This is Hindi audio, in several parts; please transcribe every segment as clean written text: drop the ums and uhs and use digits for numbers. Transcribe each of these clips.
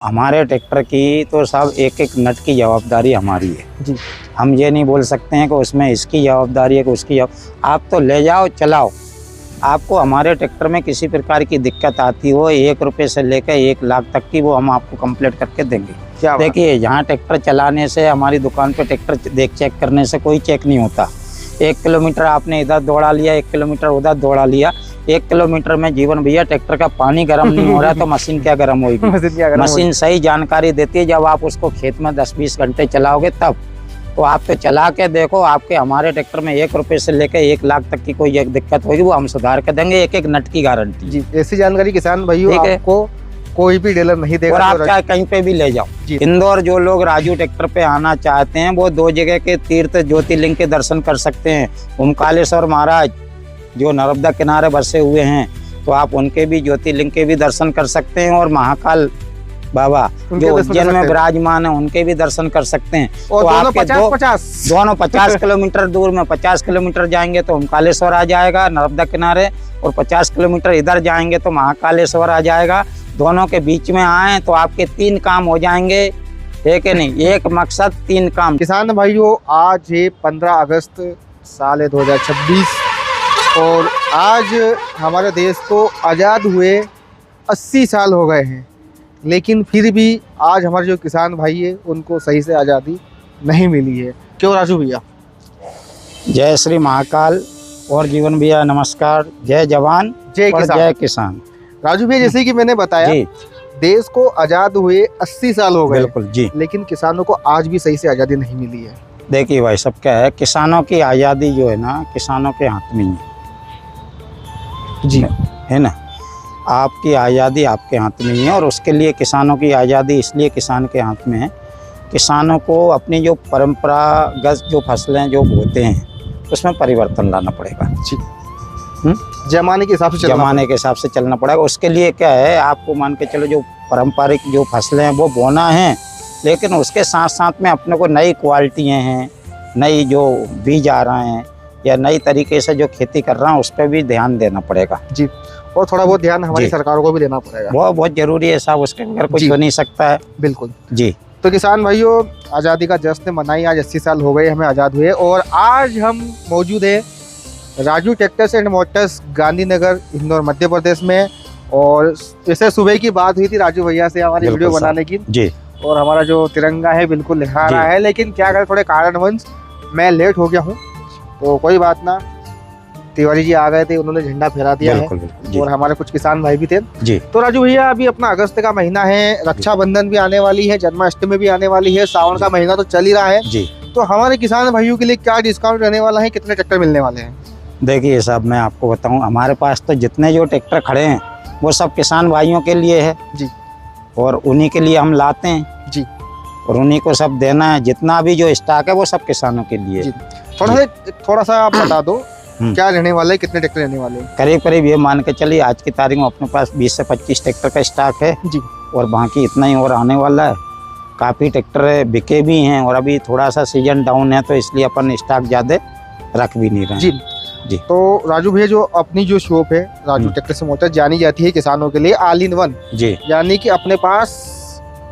हमारे ट्रैक्टर की तो सब एक एक नट की जवाबदारी हमारी है जी। हम ये नहीं बोल सकते हैं कि उसमें इसकी जवाबदारी है कि उसकी आप तो ले जाओ चलाओ। आपको हमारे ट्रैक्टर में किसी प्रकार की दिक्कत आती हो 1 रुपये से लेकर 1 लाख तक की वो हम आपको कंप्लीट करके देंगे। देखिए यहाँ ट्रैक्टर चलाने से हमारी दुकान पे ट्रैक्टर चेक करने से कोई चेक नहीं होता। 1 किलोमीटर आपने इधर दौड़ा लिया, 1 किलोमीटर उधर दौड़ा लिया, 1 किलोमीटर में जीवन भैया ट्रैक्टर का पानी गर्म नहीं हो रहा तो मशीन क्या गर्म होगी। मशीन सही जानकारी देती है। जब आप उसको खेत में 10-20 घंटे चलाओगे तब तो आप तो चला के देखो, आपके हमारे ट्रैक्टर में 1 रुपये से लेकर 1 लाख तक की कोई दिक्कत होगी वो हम सुधार के देंगे। एक एक नट की गारंटी जी। ऐसी जानकारी किसान भाइयों आपको कोई भी डीलर नहीं देगा और आप चाहे कहीं पे भी ले जाओ। इंदौर जो लोग राजू ट्रैक्टर पे आना चाहते हैं वो 2 जगह के तीर्थ ज्योतिर्लिंग के दर्शन कर सकते हैं। ओमकारेश्वर महाराज जो नर्मदा किनारे बसे हुए हैं तो आप उनके भी ज्योतिर्लिंग के भी दर्शन कर सकते हैं, और महाकाल बाबा जो उज्जैन में विराजमान है उनके भी दर्शन कर सकते हैं। और तो दोनों आपके दोनों 50 किलोमीटर दूर में 50 किलोमीटर जाएंगे तो ओमकारेश्वर आ जाएगा नर्मदा किनारे, और 50 किलोमीटर इधर जाएंगे तो महाकालेश्वर आ जाएगा। दोनों के बीच में आए तो आपके 3 काम हो जाएंगे, है कि नहीं। एक मकसद 3 काम। किसान भाइयों आज है 15 अगस्त साल 2026 और आज हमारे देश को आज़ाद हुए 80 साल हो गए हैं, लेकिन फिर भी आज हमारे जो किसान भाई है उनको सही से आज़ादी नहीं मिली है। क्यों राजू भैया? जय श्री महाकाल और जीवन भैया नमस्कार। जय जवान जय और किसान। जय किसान। राजू भैया जैसे कि मैंने बताया देश को आज़ाद हुए 80 साल हो गए, बिल्कुल जी, लेकिन किसानों को आज भी सही से आज़ादी नहीं मिली है। देखिए भाई सब क्या है, किसानों की आज़ादी जो है ना किसानों के हाथ में ही है जी, है ना। आपकी आज़ादी आपके हाथ में ही है, और उसके लिए किसानों की आज़ादी इसलिए किसान के हाथ में है। किसानों को अपनी जो परंपरागत जो फसलें जो बोते हैं उसमें परिवर्तन लाना पड़ेगा जी। जमाने के हिसाब से चलना पड़ेगा। उसके लिए क्या है, आपको मान के चलो जो पारंपरिक जो फसलें हैं वो बोना है, लेकिन उसके साथ साथ में अपने को नई क्वालिटियाँ हैं, नई जो बीज आ रहे हैं या नई तरीके से जो खेती कर रहा है उस पर भी ध्यान देना पड़ेगा जी। और थोड़ा बहुत ध्यान हमारी सरकारों को भी देना पड़ेगा। वो बहुत जरूरी है साहब, उसके बगैर कुछ हो नहीं सकता है। बिल्कुल जी। तो किसान भाइयों आज़ादी का जश्न मनाई, आज 80 साल हो गए हमें आज़ाद हुए, और आज हम मौजूद है Raju tractors and motors Gandhinagar Indore Madhya Pradesh में। और जैसे सुबह की बात हुई थी राजू भैया से हमारी वीडियो बनाने की जी, और हमारा जो तिरंगा है बिल्कुल लहरा रहा है, लेकिन क्या करें थोड़े कारणवश मैं लेट हो गया हूँ, तो कोई बात ना। तिवारी जी आ गए थे, उन्होंने झंडा फहरा दिया है, और हमारे कुछ किसान भाई भी थे जी। तो राजू भैया अभी अपना अगस्त का महीना है, रक्षाबंधन भी आने वाली है, जन्माष्टमी भी आने वाली है, सावन का महीना तो चल ही रहा है जी। तो हमारे किसान भाइयों के लिए क्या डिस्काउंट रहने वाला है, कितने ट्रैक्टर मिलने वाले हैं? देखिए साहब मैं आपको बताऊं, हमारे पास तो जितने जो ट्रैक्टर खड़े हैं वो सब किसान भाइयों के लिए है जी, और उन्हीं के लिए हम लाते हैं जी, और उन्हीं को सब देना है। जितना भी जो स्टॉक है वो सब किसानों के लिए जी। थोड़ा सा आप बता दो क्या रहने वाला है, कितने ट्रैक्टर रहने वाले हैं? करीब करीब ये मान के चलिए आज की तारीख में अपने पास 20 से 25 ट्रैक्टर का स्टॉक है जी, और बाकी इतना ही और आने वाला है। काफ़ी ट्रैक्टर बिके भी हैं, और अभी थोड़ा सा सीजन डाउन है तो इसलिए अपन स्टॉक ज़्यादा रख भी नहीं रहे जी जी। तो राजू भैया जो अपनी जो शॉप है राजू ट्रैक्टर्स एंड मोटर्स जानी जाती है किसानों के लिए ऑल इन वन जी, यानी कि अपने पास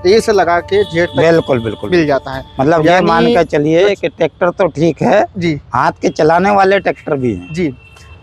ए से लगा के जेड तक बिल्कुल मिल जाता है। मतलब ये मान के चलिए कि ट्रैक्टर तो ठीक है जी, हाथ के चलाने वाले ट्रैक्टर भी हैं जी।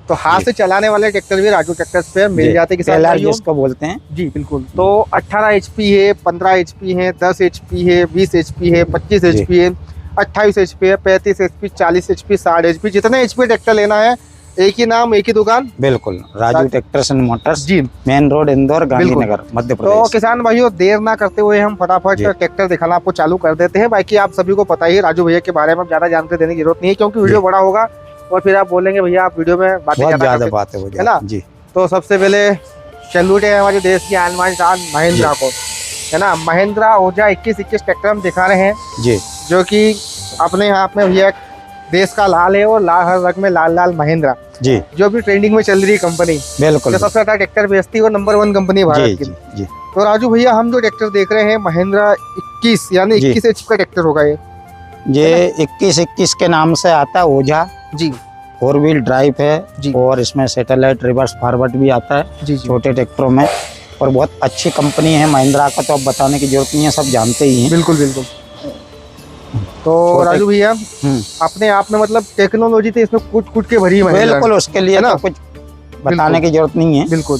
तो हाथ से चलाने वाले ट्रैक्टर भी राजू ट्रैक्टर्स पे मिल जाते हैं किसान भाइयों, जिसको बोलते हैं जी। बिल्कुल। तो 18 HP है, 15 HP है, 10 HP है, 20 HP है, 25 HP है, 28 HP है, 35 HP, 40 HP, 60 HP, जितने HP ट्रैक्टर लेना है एक ही नाम एक ही दुकान, बिल्कुल Raju tractors and motors ji, main road Indore Gandhinagar Madhya Pradesh. तो किसान भाइयों देर ना करते हुए हम फटाफट ट्रैक्टर दिखाना आपको चालू कर देते हैं। बाकी आप सभी को पता ही है राजू भैया के बारे में ज्यादा जानकारी देने की जरूरत नहीं है, क्योंकि वीडियो बड़ा होगा और फिर आप बोलेंगे भैया आप वीडियो में बातें है ना जी। तो सबसे पहले सैल्यूट है हमारे देश की आन शान महिंद्रा को, है ना। महिंद्रा ओजा 21 ट्रैक्टर हम दिखा रहे हैं जी, जो कि अपने यहाँ में भैया देश का लाल है, और लाल हर रंग में लाल लाल महिंद्रा जी, जो भी ट्रेंडिंग में चल रही कंपनी बिल्कुल, सबसे ज्यादा ट्रैक्टर बेचती है और नंबर 1 कंपनी भारत की जी। तो राजू भैया हम जो ट्रैक्टर देख रहे हैं महिंद्रा 21 यानी 21 HP का ट्रैक्टर होगा ये 21 के नाम से आता है ओझा जी। 4 व्हील ड्राइव है जी, और इसमें सैटेलाइट रिवर्स फॉरवर्ड भी आता है जी, छोटे ट्रैक्टरों में। और बहुत अच्छी कंपनी है महिंद्रा का, तो अब बताने की जरूरत नहीं है, सब जानते ही हैं। बिल्कुल बिल्कुल। तो छोटे- राजू भैया अपने आप में मतलब टेक्नोलॉजी तो इसमें कुछ के भरी है महिंद्रा ने। बिल्कुल, उसके लिए है ना? तो कुछ बताने की जरूरत नहीं है। बिल्कुल।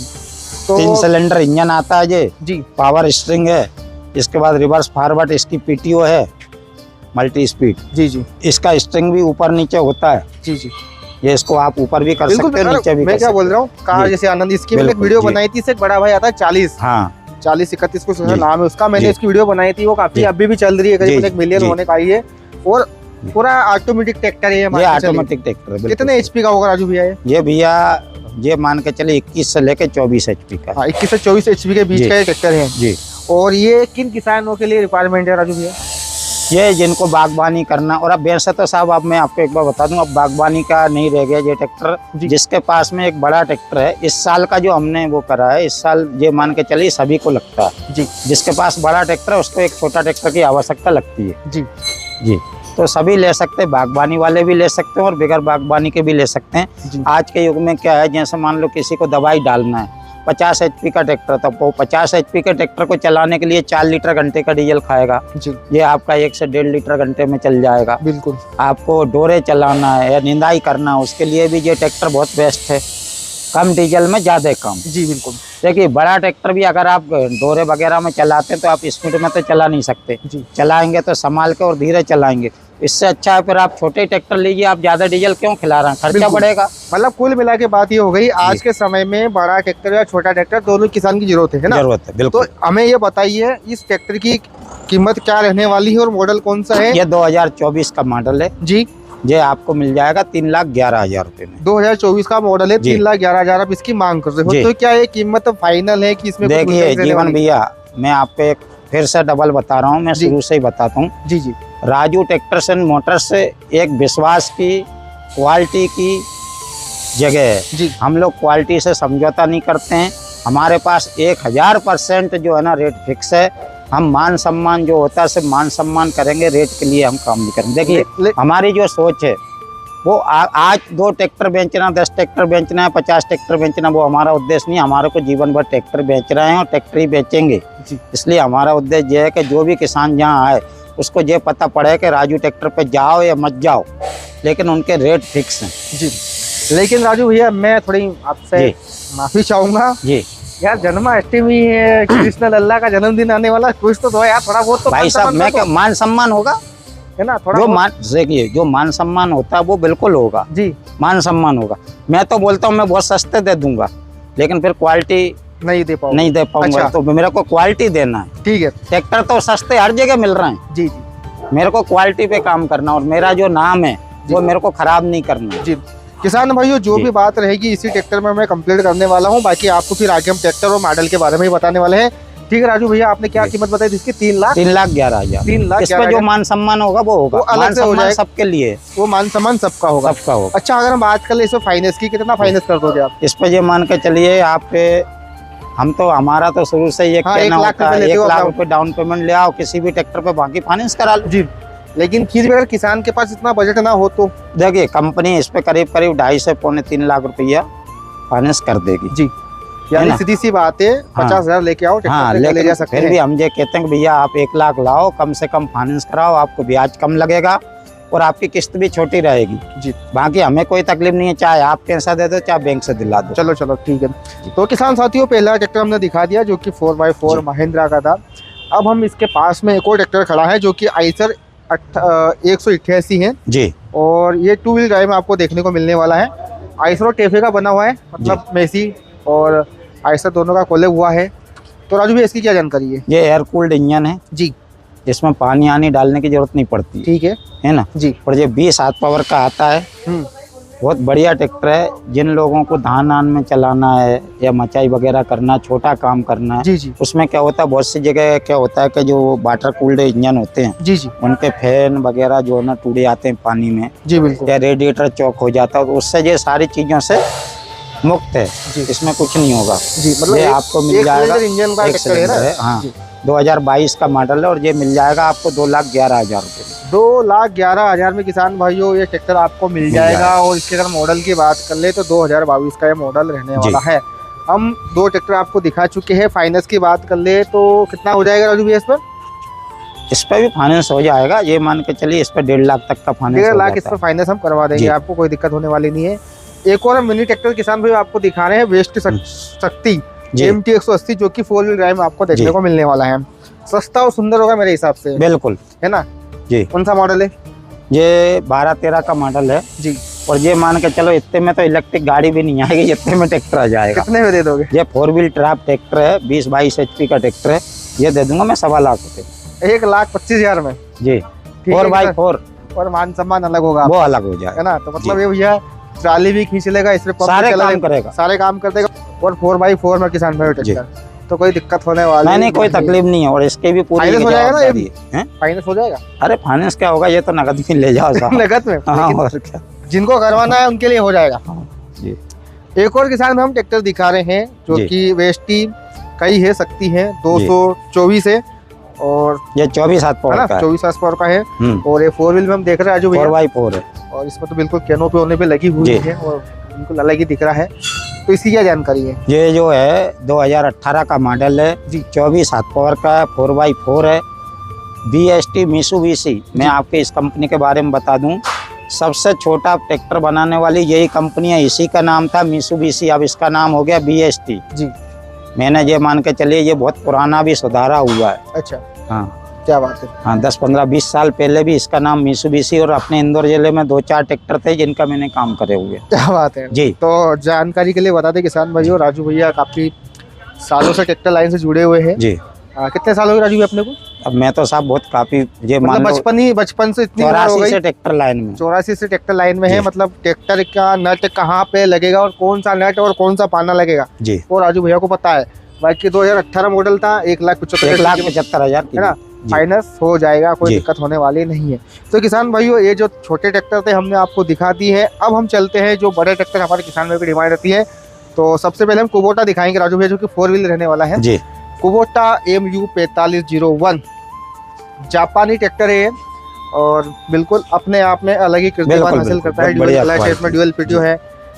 तो 3 सिलेंडर इंजन आता है ये, जी पावर स्ट्रिंग है, इसके बाद रिवर्स फॉरवर्ड इसकी पीटीओ है, मल्टी स्पीड। जी जी इसका स्ट्रिंग भी ऊपर नीचे होता है, जी जी ये इसको आप ऊपर भी कर बिल्कुल। सकते हो, नीचे भी मैं कर क्या सकते बोल रहा हूँ, कार जी। जैसे आनंद, इसकी मैंने एक बिल्कुल, वीडियो जी। बनाई थी, इससे एक बड़ा भाई आता है 40 हाँ 40-31 कुछ जी। नाम है उसका, मैंने जी। इसकी वीडियो बनाई थी, वो काफी जी। अभी भी चल रही है, जी, करीबन 1 मिलियन जी। होने का ही है, और पूरा ऑटोमेटिक ट्रैक्टर है ये, ये मान के चलिए। ऑटोमेटिक ट्रैक्टर है। बिल्कुल। कितने एचपी का होगा राजू भैया ये? ये भैया ये मान के चले 21 से लेके 24 एचपी का है। हाँ 21 से 24 एचपी के बीच जी। का ये ट्रैक्टर है। जी, और ये किन किसानों के लिए रिक्वायरमेंट है राजू भैया? ये जिनको बागबानी करना, और अब वैसे तो साहब अब मैं आपको एक बार बता दूं, अब बागबानी का नहीं रह गया ये ट्रैक्टर। जी। जिसके पास में एक बड़ा ट्रैक्टर है, इस साल का जो हमने वो करा है, इस साल ये मान के चलिए सभी को लगता है। जी जिसके पास बड़ा ट्रैक्टर है उसको एक छोटा ट्रैक्टर की आवश्यकता लगती है। जी जी, तो सभी ले सकते हैं, बागबानी वाले भी ले सकते हैं और बगैर बागबानी के भी ले सकते हैं। जी आज के युग में क्या है, जैसे मान लो किसी को दवाई डालना है, 50 एचपी का ट्रैक्टर था, वो 50 एचपी के ट्रैक्टर को चलाने के लिए 4 लीटर घंटे का डीजल खाएगा। जी ये आपका 1 से 1.5 लीटर घंटे में चल जाएगा। बिल्कुल। आपको डोरे चलाना है या निंदाई करना है, उसके लिए भी ये ट्रैक्टर बहुत बेस्ट है, कम डीजल में ज़्यादा काम। जी बिल्कुल। देखिए बड़ा ट्रैक्टर भी अगर आप डोरे वगैरह में चलाते हैं तो आप स्पीड में तो चला नहीं सकते, जी चलाएंगे तो संभाल के और धीरे चलाएंगे। इससे अच्छा है फिर आप छोटे ट्रैक्टर लीजिए, आप ज़्यादा डीजल क्यों खिला रहे हैं, खर्चा बिल्कुल। बढ़ेगा। मतलब कुल मिला के बात ये हो गई, आज के समय में बड़ा ट्रैक्टर या छोटा ट्रैक्टर दोनों किसान की जरूरत है ना? जरूरत है, बिल्कुल। तो हमें ये बताइए इस ट्रैक्टर की कीमत क्या रहने वाली है और मॉडल कौन सा है? ये 2024 का मॉडल है, जी ये आपको मिल जाएगा 3,11,000 रुपये में। 2024 का मॉडल है, जी। 3,11,000 आप इसकी मांग कर रहे हो, जी। तो क्या ये कीमत फाइनल है कि इसमें कुछ देखिए गुंजाइश रहने जीवन वाली है? भैया, मैं आपको एक फिर से डबल बता रहा हूँ, मैं जी। शुरू से ही बताता हूँ। जी जी राजू ट्रैक्टर्स एंड मोटर्स से एक विश्वास की, क्वालिटी की जगह है। जी हम लोग क्वालिटी से समझौता नहीं करते हैं, हमारे पास 1000% जो है ना रेट फिक्स है। हम मान सम्मान जो होता है सिर्फ मान सम्मान करेंगे, रेट के लिए हम काम नहीं करेंगे। देखिए हमारी जो सोच है वो आज 2 ट्रैक्टर बेचना, 10 ट्रैक्टर बेचना है, 50 ट्रैक्टर बेचना, वो हमारा उद्देश्य नहीं। हमारे को जीवन भर ट्रैक्टर बेच रहे हैं और ट्रैक्टर ही बेचेंगे। जी। इसलिए हमारा उद्देश्य ये है कि जो भी किसान जहाँ आए उसको ये पता पड़े कि राजू ट्रैक्टर पे जाओ या मत जाओ, लेकिन उनके रेट फिक्स हैं। जी। लेकिन राजू भैया मैं थोड़ी आपसे जी। माफी चाहूंगा जी यार, जन्माष्टमी है, कृष्ण लल्ला का जन्मदिन आने वाला, कुछ तो दो यार, थोड़ा बहुत तो भाई साहब, मैं क्या मान सम्मान होगा, है ना, थोड़ा जो बहुत। मान देखिए जो मान सम्मान होता है वो बिल्कुल होगा, जी मान सम्मान होगा। मैं तो बोलता हूँ मैं बहुत सस्ते दे दूंगा, लेकिन फिर क्वालिटी नहीं दे पाऊंगा। नहीं दे पाऊंगा। अच्छा। तो मेरे को क्वालिटी देना है। ठीक है। ट्रैक्टर तो सस्ते हर जगह मिल रहे हैं, जी जी मेरे को क्वालिटी पे काम करना और मेरा जो नाम है वो मेरे को खराब नहीं करना है। जी। किसान भाइयों जो जी। भी बात रहेगी इसी ट्रैक्टर में मैं कंप्लीट करने वाला हूँ, बाकी आपको फिर आगे हम ट्रैक्टर और मॉडल के बारे में ही बताने वाले हैं। ठीक है राजू भैया, आपने क्या जी। कीमत बताई थी इसकी? 3,00,000। 3,11,000। 3,11,000। इस पे जो मान सम्मान होगा वो होगा, वो अलग मान से हो सम्मान जाएगा। सबके लिए, वो मान सम्मान सबका होगा। सबका होगा। अच्छा, अगर हम बात कर ले इसमें फाइनेंस की, कितना फाइनेंस कर दोगे आप? इस पे ये मान के चलिए आप, हम तो हमारा तो शुरू से ये हाँ, कहना 1 लाख होता है, रुपए लेते 1 हो लाख आप। रुपए डाउन पेमेंट ले आओ किसी भी ट्रैक्टर पे, बाकी फाइनेंस करा लो। जी। लेकिन फिर भी अगर किसान के पास इतना बजट ना हो तो? देखिए कंपनी इस पे करीब 2.5 से पौने 3 लाख रुपया फाइनेंस कर देगी। जी, है यानी ना? सीधी सी बात है, हाँ। 50,000 लेके आओ, ट्रैक्टर हाँ, पे ले जा लेकिन सकते फिर भी हैं। हम ये कहते हैं कि भैया आप 1 लाख लाओ, कम से कम फाइनेंस कराओ, आपको ब्याज कम लगेगा और आपकी किस्त भी छोटी रहेगी। जी। बाकी हमें कोई तकलीफ नहीं है, चाहे आप पैसा दे दो चाहे बैंक से दिला दो। चलो चलो ठीक है। तो किसान साथियों, पहला ट्रैक्टर हमने दिखा दिया जो कि 4x4 जी। महिंद्रा का था। अब हम इसके पास में एक और ट्रैक्टर खड़ा है जो कि आइसर 188 है, जी और ये 2 व्हील ड्राइव में आपको देखने को मिलने वाला है। आइसर और टेफे का बना हुआ है, मतलब मेसी और आइसर दोनों का कोलेब हुआ है। तो राजू भाई इसकी क्या जानकारी है? ये एयर कूल्ड इंजन है, जी इसमें पानी आनी डालने की जरूरत नहीं पड़ती, ठीक है ना। जी। और ये 20 हाथ पावर का आता है, बहुत बढ़िया ट्रैक्टर है। जिन लोगों को धान आन में चलाना है या मचाई वगैरह करना, छोटा काम करना है, जी जी उसमें क्या होता है, बहुत सी जगह क्या होता है कि जो वाटर कूल्ड इंजन होते हैं जी जी उनके फैन वगैरह जो है ना टूट जाते हैं पानी में, जी बिल्कुल। या रेडिएटर चौक हो जाता है, तो उससे ये सारी चीज़ों से मुक्त है। जी। इसमें कुछ नहीं होगा। जी, मतलब ये एक- आपको मिल एक जाएगा, सिलेंडर इंजन का एक ट्रैक्टर है ना? सिलेंडर है, हाँ। जी। 2022 का मॉडल है और ये मिल जाएगा आपको 2,11,000 रुपये में। 2,11,000 में किसान भाइयों ये ट्रैक्टर आपको मिल जाएगा। और इसके अगर मॉडल की बात कर ले तो 2022 का ये मॉडल रहने वाला है। हम 2 ट्रैक्टर आपको दिखा चुके हैं। फाइनेंस की बात कर ले तो कितना हो जाएगा राजू भैया इस पर? इस पर भी फाइनेंस हो जाएगा, ये मान के चलिए इस पर 1.5 लाख तक का फाइनेंस 1.5 हो लाख इस जाता पर है। फाइनेंस हम करवा देंगे, जी। आपको कोई दिक्कत होने वाली नहीं है। एक और हम मिनी ट्रैक्टर किसान भाई आपको दिखा रहे हैं, वेस्ट शक्ति जी। MT 180 जो कि 4 व्हील ड्राइव में आपको देखने जी। को मिलने वाला है। सस्ता और सुंदर होगा मेरे हिसाब से, बिल्कुल है ना? जी। कौन सा मॉडल है? ये 12-13 का मॉडल है जी। और ये मान के चलो इतने में तो इलेक्ट्रिक गाड़ी भी नहीं आएगी, इतने में ट्रैक्टर आ जाएगा। कितने में दे दोगे? ये 4 व्हील ट्रैप ट्रैक्टर है, 20-22 HP का ट्रैक्टर है, ये दे दूंगा मैं 1.25 लाख रुपए। 1,25,000 में? जी। ठीक है 4x4 और मान सम्मान अलग होगा, वो अलग हो जाएगा, है ना? तो मतलब ये भैया ट्राली भी खींच लेगा, इसमें पंप सारे भी चला काम करेगा। सारे काम कर देगा और 4x4 में किसान भाई ट्रैक्टर, तो कोई दिक्कत होने वाली नहीं, कोई तकलीफ नहीं है। और इसके भी पूरी फाइनेंस हो जाएगा ना? जवाबदारी है। फाइनेंस हो जाएगा? अरे फाइनेंस क्या होगा, ये तो नगद में ले जाओ साहब। नगद में? हाँ, लेकिन और क्या। जिनको करवाना है उनके लिए हो जाएगा। जी। एक और किसान में हम ट्रैक्टर दिखा रहे हैं जो जी। कि वेस्टी कई है, शक्ति है, 224 है और ये 24 हाथ है पावर ना, का है। 24 हार्स पावर का है। हम्म, और ये 4 व्हील में हम देख रहे हैं राजू भैया, 4x4 है। और इसमें तो बिल्कुल कैनोपी होने पे लगी हुई जी। है और बिल्कुल अलग ही दिख रहा है। तो इसकी क्या जानकारी है? ये जो है 2018 का मॉडल है जी। 24 हाथ पावर का है, 4x4 है, BST मित्सुबिशी। मैं आपके इस कंपनी के बारे में बता दूं, सबसे छोटा ट्रैक्टर बनाने वाली यही कंपनी है, इसी का नाम था मित्सुबिशी, अब इसका नाम हो गया BST। जी। मैंने ये मान के चलिए ये बहुत पुराना भी सुधारा हुआ है। अच्छा, हाँ क्या बात है। हाँ, 10-15-20 साल पहले भी इसका नाम मित्सुबिशी, और अपने इंदौर जिले में 2-4 ट्रैक्टर थे जिनका मैंने काम करे हुए। क्या बात है जी। तो जानकारी के लिए बता दें किसान भाइयों, राजू भैया काफी सालों से ट्रैक्टर लाइन से जुड़े हुए हैं। जी। कितने साल हो गए राजू भैया अपने को? अब मैं तो साहब बहुत काफी ये मान मतलब लो बचपन से इतनी उम्र हो 84 गई? से ट्रैक्टर लाइन में। 84 से ट्रैक्टर लाइन में है। जी। मतलब ट्रैक्टर का नट कहाँ पे लगेगा और कौन सा नट और कौन सा पाना लगेगा जी। वो राजू भैया को पता है। बाकी 2018 मॉडल था, 1,75,000 है ना, फाइनेंस हो जाएगा, कोई जी। दिक्कत होने वाली नहीं है। तो किसान भाइयों, ये जो छोटे ट्रैक्टर थे हमने आपको दिखा दी है। अब हम चलते हैं जो बड़े ट्रैक्टर हमारे किसान भाइयों की डिमांड रहती है। तो सबसे पहले हम कुबोटा दिखाएंगे राजू भैया, जो कि 4 व्हील रहने वाला है। जी। कुबोटा MU 4501 जापानी ट्रैक्टर है और बिल्कुल अपने आप में अलग ही कीर्तिमान बिल्कुल, हासिल बिल्कुल, करता है। बहुत ड्यूअल बढ़िया क्लच है, इसमें क्वालिटी। ड्यूअल PTO है,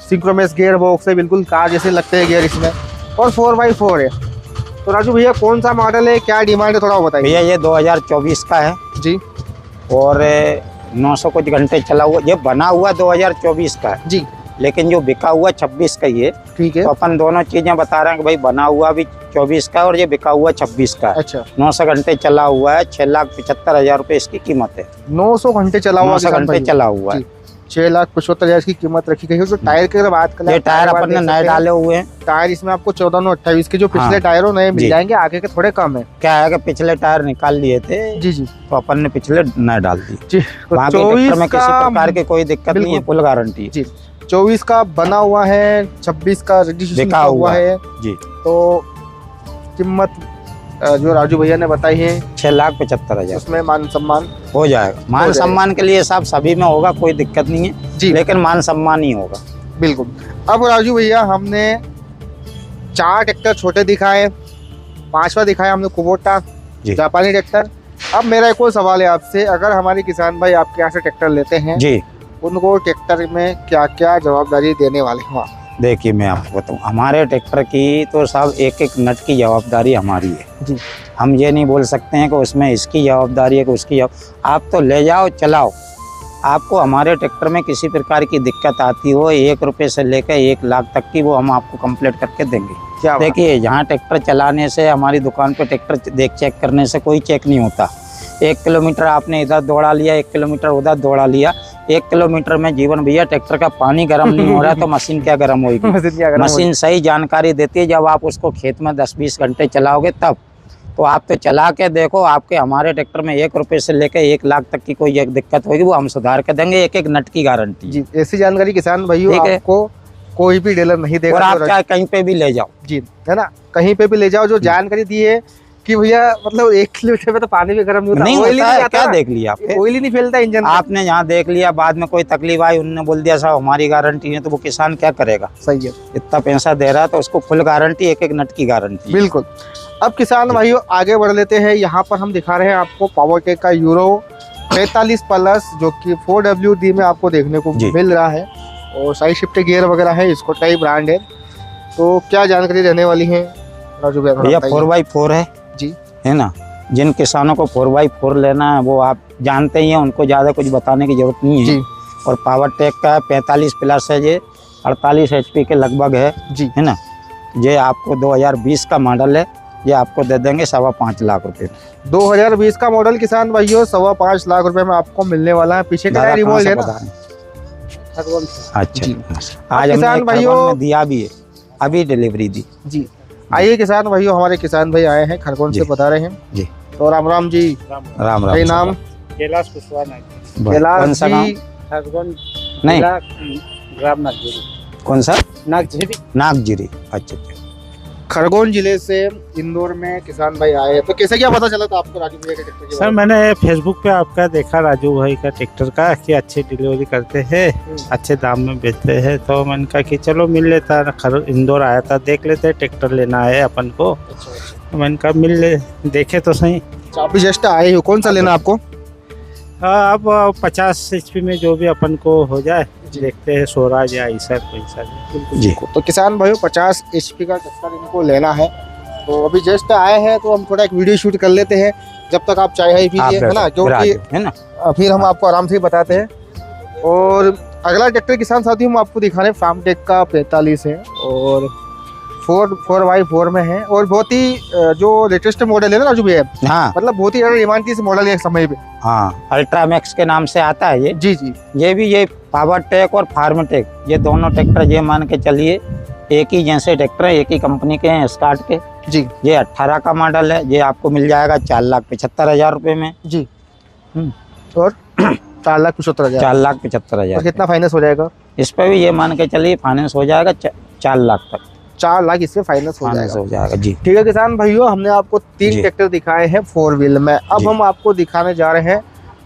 सिंक्रोनस गियर बॉक्स है, बिल्कुल कार जैसे लगते हैं गियर इसमें, और 4x4 है। तो राजू भैया कौन सा मॉडल है, क्या डिमांड है, थोड़ा बताइए भैया ये 2024 का है जी। और 900 कुछ घंटे चला हुआ। ये बना हुआ 2024 का है, जी लेकिन जो बिका हुआ 26 का ही है। ठीक है। तो अपन दोनों चीजें बता रहे हैं कि भाई बना हुआ भी 24 का है और ये बिका हुआ 26 का है। अच्छा, 900 घंटे चला हुआ है, 6,75,000 रुपए इसकी कीमत है। 900 घंटे चला हुआ 900 घंटे चला हुआ है। 6,75,000 की कीमत रखी गई है। जो टायर की अगर बात करें, ये टायर अपन ने नए डाले हुए हैं। टायर इसमें आपको 14/28 के जो पिछले हाँ। टायरों नए मिल जी। जाएंगे, आगे के थोड़े कम है। क्या है कि पिछले टायर निकाल लिए थे, जी जी तो अपन ने पिछले नए डाल दिए। जी। तो बाकी ट्रैक्टर 24 में किसी का प्रकार की कोई दिक्कत नहीं है, बिल्कुल। फुल गारंटी है। जी 24 का बना हुआ है, 26 का रजिस्ट्रेशन बिका हुआ हुआ है। जी। तो कीमत जो राजू भैया ने बताई है 6,75,000 उसमें मान सम्मान हो जाएगा। मान जाएगा। सम्मान के लिए साहब सभी में होगा, कोई दिक्कत नहीं है, जी लेकिन मान सम्मान ही होगा। बिल्कुल। अब राजू भैया हमने 4 ट्रैक्टर छोटे दिखाए, 5वां दिखाया हमने कुबोटा जी। जापानी ट्रैक्टर। अब मेरा एक और सवाल है आपसे, अगर हमारे किसान भाई आपके यहाँ से ट्रैक्टर लेते हैं, जी। उनको ट्रैक्टर में क्या क्या जवाबदारी देने वाले हैं? देखिए मैं आपको बताऊँ, हमारे ट्रैक्टर की तो साहब एक एक नट की जवाबदारी हमारी है। जी। हम ये नहीं बोल सकते हैं कि उसमें इसकी जवाबदारी है कि उसकी आप तो ले जाओ चलाओ। आपको हमारे ट्रैक्टर में किसी प्रकार की दिक्कत आती हो, 1 रुपये से लेकर 1 लाख तक की, वो हम आपको कंप्लीट करके देंगे। क्या बात? देखिए यहाँ ट्रैक्टर चलाने से, हमारी दुकान पे ट्रैक्टर चेक करने से कोई चेक नहीं होता। 1 किलोमीटर आपने इधर दौड़ा लिया, 1 किलोमीटर उधर दौड़ा लिया, 1 किलोमीटर में जीवन भैया ट्रैक्टर का पानी गर्म नहीं हो रहा है तो मशीन क्या गर्म होगी? मशीन सही जानकारी देती है। जब आप उसको खेत में 10-20 घंटे चलाओगे तब तो आप तो चला के देखो, आपके हमारे ट्रैक्टर में 1 रुपये से लेकर 1 लाख तक की कोई एक दिक्कत होगी, वो हम सुधार के देंगे। एक एक नट की गारंटी जी। ऐसी जानकारी किसान भाइयों ठीक है। आपको कोई भी डीलर नहीं देगा। और आप जो चाहे कहीं पे भी ले जाओ। जी, है ना, कहीं पे भी ले जाओ। जो जानकारी दी है कि भैया मतलब 1 किलोमीटर में तो पानी भी गर्म नहीं होता, नहीं ऑयल ही होता है, आता क्या ना। देख लिया आपने? ऑयल ही नहीं फैलता इंजन में। आपने यहाँ देख लिया, बाद में कोई तकलीफ आई, उन्होंने बोल दिया साहब हमारी गारंटी है, तो वो किसान क्या करेगा? सही है, इतना पैसा दे रहा है तो उसको फुल गारंटी, एक एक नट की गारंटी। बिल्कुल। अब किसान भाइयों आगे बढ़ लेते हैं। यहाँ पर हम दिखा रहे हैं आपको पावरटेक का यूरो 45 प्लस, जो कि 4WD में आपको देखने को जी। मिल रहा है, और साइड शिफ्ट गियर वगैरह है, इसको टाइप ब्रांड है। तो क्या जानकारी रहने वाली है राजू भैया? भैया 4x4 है जी, है ना। जिन किसानों को 4x4 लेना है वो आप जानते ही हैं, उनको ज़्यादा कुछ बताने की जरूरत नहीं है जी और पावर टेक का है 45 प्लस है, ये 48 HP के लगभग है जी। है ना। ये आपको 2020 का मॉडल है, ये आपको दे देंगे 5.25 लाख रुपए। 2020 का मॉडल किसान भाइयों 5.25 लाख रुपए में आपको मिलने वाला है। पीछे का दादा रिमोट कहाँ है से ना? पता है? अच्छा जी। आज किसान हमने भाइयों खरगोन में दिया भी है, अभी डिलीवरी दी। जी। आइए किसान भाइयों, हमारे किसान भाई आए हैं खरगोन से, जी। बता रहे हैं जी। तो राम राम जी। राम राम। भाई नाम? कैलाश कुशवाहा नागजी, कौन कैलाश सा गाँव? जी। खरगोन नहीं, जिला, ग्राम नागजीरी। कौन सा? नागजीरी। नागजीरी। अच्छा अच्छा। खरगोन जिले से इंदौर में किसान भाई आए हैं, तो कैसे क्या पता चला था आपको राजू भैया के ट्रैक्टर के सर मैंने फेसबुक पे आपका देखा राजू भाई का ट्रैक्टर का कि अच्छी डिलीवरी करते हैं, अच्छे दाम में बेचते हैं, तो मैंने कहा कि चलो मिल लेता है। इंदौर आया था, देख लेते ट्रैक्टर लेना है अपन को, तो मैंने कहा मिल ले, देखे तो सही। बारे में? आप भी जस्ट आए हो, कौन सा लेना आपको? अब 50 HP में जो भी अपन को हो जाए, देखते हैं स्वराज या ईसर कोई सा भी। जी। तो किसान भाइयों 50 HP का ट्रैक्टर इनको लेना है, तो अभी जस्ट आए हैं तो हम थोड़ा एक वीडियो शूट कर लेते हैं, जब तक आप चाय है पीजिए, है ना, क्योंकि है ना। फिर हम आपको आराम से ही बताते हैं। और अगला ट्रैक्टर किसान साथी हम आपको दिखा रहे हैं फार्म टेक का 45 है और 4x4 में है और बहुत ही जो लेटेस्ट मॉडल है ना राजू भैया, हाँ मतलब बहुत ही ज्यादा डिमांड थी इस मॉडल के समय पे। हाँ, अल्ट्रामैक्स के नाम से आता है ये। जी जी। ये भी, ये पावर टेक और फार्म टेक, ये दोनों ट्रैक्टर ये मान के चलिए एक ही जैसे ट्रैक्टर है, एक ही कंपनी के हैं, स्टार्ट के। जी। ये 18 का मॉडल है, ये आपको मिल जाएगा 4,75,000 रुपये में। जी। हम्म। और 4,75,000। 4,75,000। और कितना फाइनेंस हो जाएगा? इस पे भी ये मान के चलिए फाइनेंस हो जाएगा 4 लाख तक 4 लाख इससे फाइनेंस हो फाइनेंस जाएगा। हो जाएगा। जी। ठीक है किसान भाइयों, हमने आपको 3 जी। ट्रैक्टर दिखाए हैं 4 व्हील में, अब जी। हम आपको दिखाने जा रहे हैं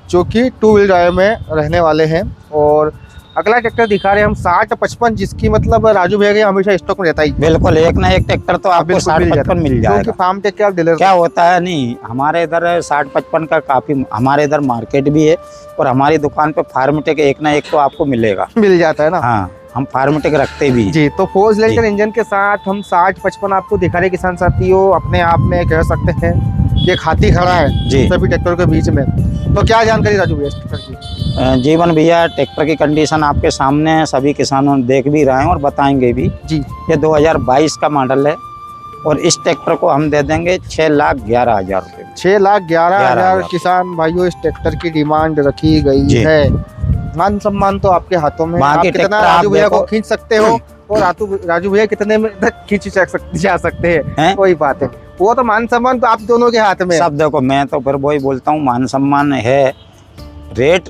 जो कि 2 व्हील ड्राइव में रहने वाले हैं। और अगला ट्रैक्टर दिखा रहे हैं हम 60-55, जिसकी मतलब राजू भैया के हमेशा स्टॉक में रहता ही, बिल्कुल, एक ना एक ट्रैक्टर तो आपको बिल्कुल 60-55 मिल क्योंकि जाएगा। फार्म टेक के आप डीलर क्या होता है, नहीं हमारे इधर 60-55 का काफ़ी, हमारे इधर मार्केट भी है और हमारी दुकान पे फार्मटेक एक ना एक तो आपको मिलेगा। मिल जाता है ना। हाँ, हम फार्मटेक रखते भी हैं। जी। तो 4 सिलेंडर इंजन के साथ हम 60-55 आपको दिखा रहे किसान साथियों, अपने आप में कह सकते हैं कि एक हाथी खड़ा है जी। सभी ट्रैक्टर के बीच में। तो क्या जानकारी राजू भैया इस ट्रैक्टर की? जीवन भैया, ट्रैक्टर की कंडीशन आपके सामने है, सभी किसानों देख भी रहे हैं और बताएंगे भी। जी। ये 2022 का मॉडल है और इस ट्रैक्टर को हम दे देंगे 6,11,000 रुपये में। 6,11,000 किसान भाइयों इस ट्रैक्टर की डिमांड रखी गई जी। है। मान सम्मान तो आपके हाथों में, आप बाकी कितना ट्रैक्टर राजू आप भैया को देखो। खींच सकते हो और राजू भैया कितने में तक खींच जा सकते हैं, हैं? कोई बात है, वो तो मान सम्मान तो आप दोनों के हाथ में है। सब देखो, मैं तो फिर वही बोलता हूँ, मान सम्मान है, रेट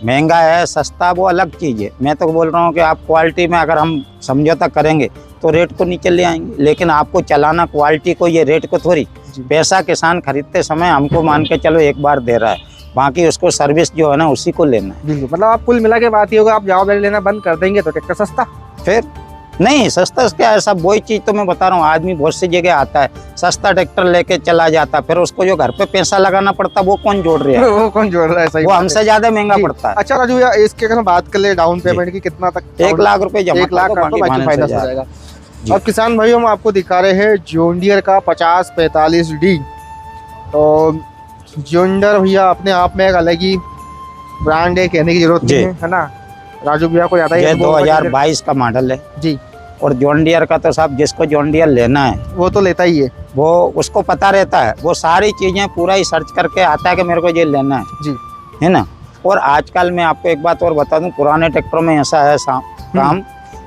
महंगा है सस्ता वो अलग चीज़ है। मैं तो बोल रहा हूँ कि आप क्वालिटी में अगर हम समझौता करेंगे तो रेट को नीचे ले आएंगे, लेकिन आपको चलाना क्वालिटी को, ये रेट को थोड़ी। पैसा किसान खरीदते समय हमको मान के चलो एक बार दे रहा है, बाकी उसको सर्विस जो है ना उसी को लेना है। बिल्कुल, मतलब आप कुल मिला के बात ये होगा, आप जवाबदारी लेना बंद कर देंगे तो ट्रैक्टर सस्ता। फिर नहीं, सस्ता क्या है, सब वही चीज़ तो मैं बता रहा हूँ। आदमी बहुत सी जगह आता है, सस्ता ट्रैक्टर लेके चला जाता, फिर उसको जो घर पे पैसा लगाना पड़ता वो कौन जोड़ रहा है? वो कौन जोड़ रहा है? सही वो बात है। हमसे ज्यादा महंगा जी। पड़ता है। अच्छा राजू भैया, इसके अगर हम बात कर ले डाउन पेमेंट की, कितना तक? 1 लाख रुपए जमा 1 लाख कर दो, का तो बाकी बाकी फाइनेंस फाइनेंस हो हो जाएगा। जाएगा। अब किसान भाइयों हम आपको दिखा रहे हैं जॉन्डियर का 5045D। तो जॉन्डियर भैया अपने आप में एक अलग ही ब्रांड है, कहने की जरूरत नहीं है ना। राजू भैया को ज्यादा ये 2022 का मॉडल है जी। और जॉन डियर का तो साहब जिसको जॉन डियर लेना है वो तो लेता ही है वो उसको पता रहता है, वो सारी चीजें पूरा ही सर्च करके आता है कि मेरे को ये लेना है जी। है ना। और आजकल मैं आपको एक बात और बता दूं, पुराने ट्रैक्टरों में ऐसा है काम